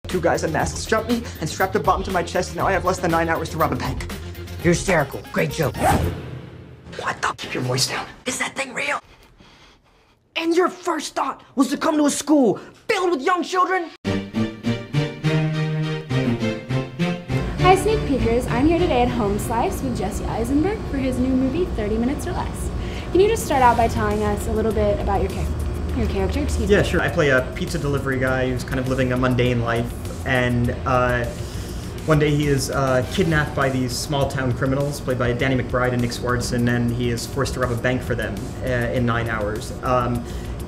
Two guys in masks jumped me and strapped a bomb to my chest, and now I have less than 9 hours to rob a bank. You're hysterical. Great joke. What the? Keep your voice down. Is that thing real? And your first thought was to come to a school filled with young children? Hi Sneak Peekers, I'm here today at Home Slice with Jesse Eisenberg for his new movie, 30 Minutes or Less. Can you just start out by telling us a little bit about your character? Excuse me. Yeah, sure. I play a pizza delivery guy who's kind of living a mundane life, and one day he is kidnapped by these small town criminals, played by Danny McBride and Nick Swartzen, and he is forced to rob a bank for them in 9 hours.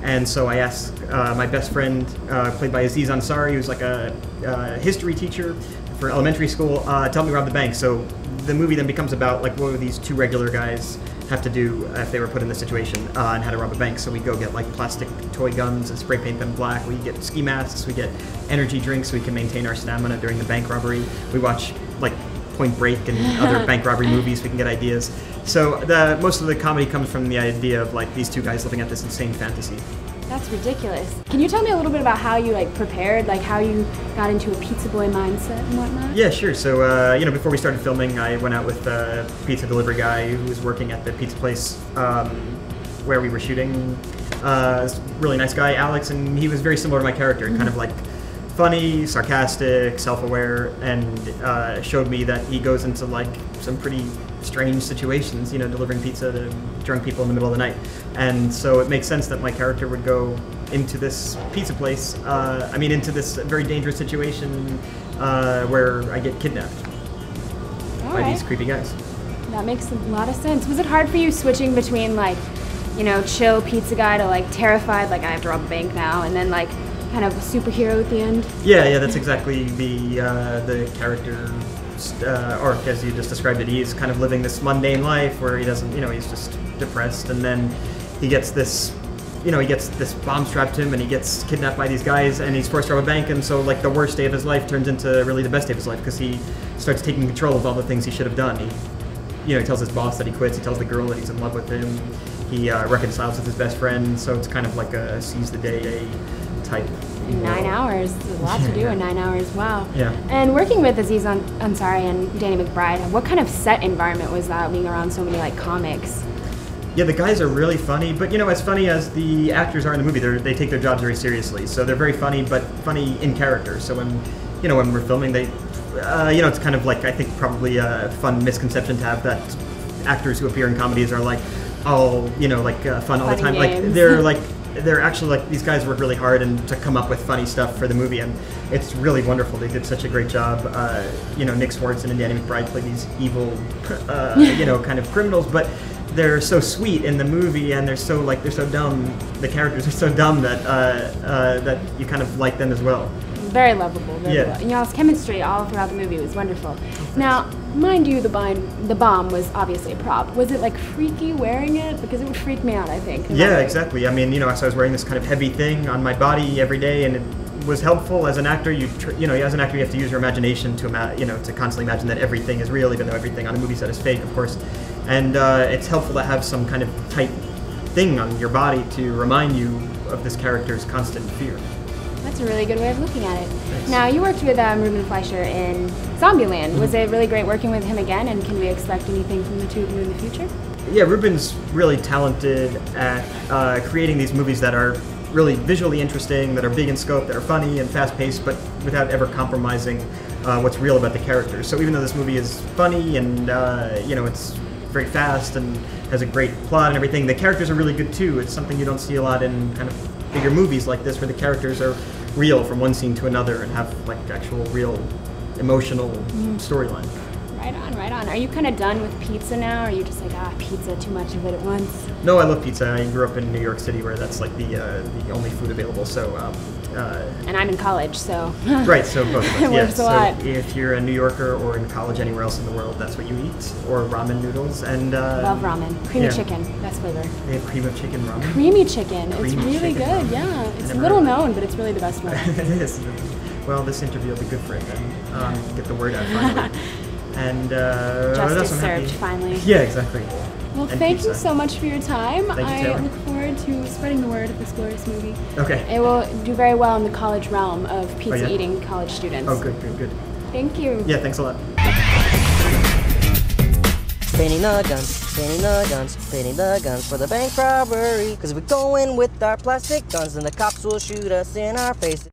And so I asked my best friend, played by Aziz Ansari, who's like a history teacher for elementary school, to help me rob the bank. So the movie then becomes about like what would these two regular guys have to do if they were put in this situation and how to rob a bank. So we go get like plastic toy guns and spray paint them black. We get ski masks, we get energy drinks so we can maintain our stamina during the bank robbery. We watch like Point Break and other bank robbery movies so we can get ideas. So most of the comedy comes from the idea of like these two guys living at this insane fantasy. That's ridiculous. Can you tell me a little bit about how you like prepared, like how you got into a pizza boy mindset and whatnot? Yeah, sure. So, before we started filming, I went out with a pizza delivery guy who was working at the pizza place where we were shooting. Really nice guy, Alex, and he was very similar to my character, kind of like funny, sarcastic, self-aware, and showed me that he goes into like some pretty strange situations, delivering pizza to drunk people in the middle of the night. And so it makes sense that my character would go into this pizza place, into this very dangerous situation where I get kidnapped by these creepy guys. That makes a lot of sense. Was it hard for you switching between like, chill pizza guy to like terrified, like I have to rob a bank now, and then like kind of a superhero at the end? Yeah, that's exactly the character arc as you just described it. He's kind of living this mundane life where he doesn't, he's just depressed, and then he gets this, bomb strapped to him, and he gets kidnapped by these guys, and he's forced to rob a bank, and so like the worst day of his life turns into really the best day of his life because he starts taking control of all the things he should have done. He tells his boss that he quits. He tells the girl that he's in love with him. He reconciles with his best friend. So it's kind of like a seize the day type. In 9 hours, there's a lot to do in 9 hours. Wow. Yeah. And working with Aziz Ansari and Danny McBride, what kind of set environment was that, being around so many like comics? Yeah, the guys are really funny, but as funny as the actors are in the movie, they take their jobs very seriously. So they're very funny, but funny in character. So when we're filming, it's kind of like, I think probably a fun misconception to have that actors who appear in comedies are like all fun all the time. Games. They're actually like, these guys work really hard and to come up with funny stuff for the movie, and it's really wonderful. They did such a great job. Nick Swartzen and Danny McBride play these evil, kind of criminals, but they're so sweet in the movie, and they're so dumb. The characters are so dumb that that you kind of like them as well. Very lovable. And y'all's chemistry all throughout the movie was wonderful. Now, mind you, the bomb was obviously a prop. Was it like freaky wearing it? Because it would freak me out, I think. Yeah, exactly. So I was wearing this kind of heavy thing on my body every day, and it was helpful. As an actor, you have to use your imagination to constantly imagine that everything is real, even though everything on a movie set is fake, of course. And it's helpful to have some kind of tight thing on your body to remind you of this character's constant fear. That's a really good way of looking at it. Thanks. Now, you worked with Ruben Fleischer in Zombieland. Was it really great working with him again, and can we expect anything from the two of you in the future? Yeah, Ruben's really talented at creating these movies that are really visually interesting, that are big in scope, that are funny and fast-paced, but without ever compromising what's real about the characters. So even though this movie is funny and it's very fast and has a great plot and everything, the characters are really good too. It's something you don't see a lot in kind of bigger movies like this, where the characters are real from one scene to another and have like actual real emotional storyline. Right on. Are you kind of done with pizza now, or are you just like, pizza, too much of it at once? No, I love pizza. I grew up in New York City, where that's like the only food available. So. And I'm in college, so. Right, so both of us. It works a lot. If you're a New Yorker or in college anywhere else in the world, that's what you eat, or ramen noodles. And love ramen. Creamy chicken, best flavor. They have cream of chicken ramen. Creamy chicken. It's really good. Ramen. Yeah, it's little known, but it's really the best one. It is. Well, this interview will be good for it then. Get the word out finally. And justice served finally. Yeah, exactly. Well, thank you so much for your time. I look forward forward to spreading the word of this glorious movie. Okay. It will do very well in the college realm of yeah? pizza-eating college students. Oh, good. Thank you. Yeah, thanks a lot. Painting the guns for the bank robbery. 'Cause we're going with our plastic guns and the cops will shoot us in our faces.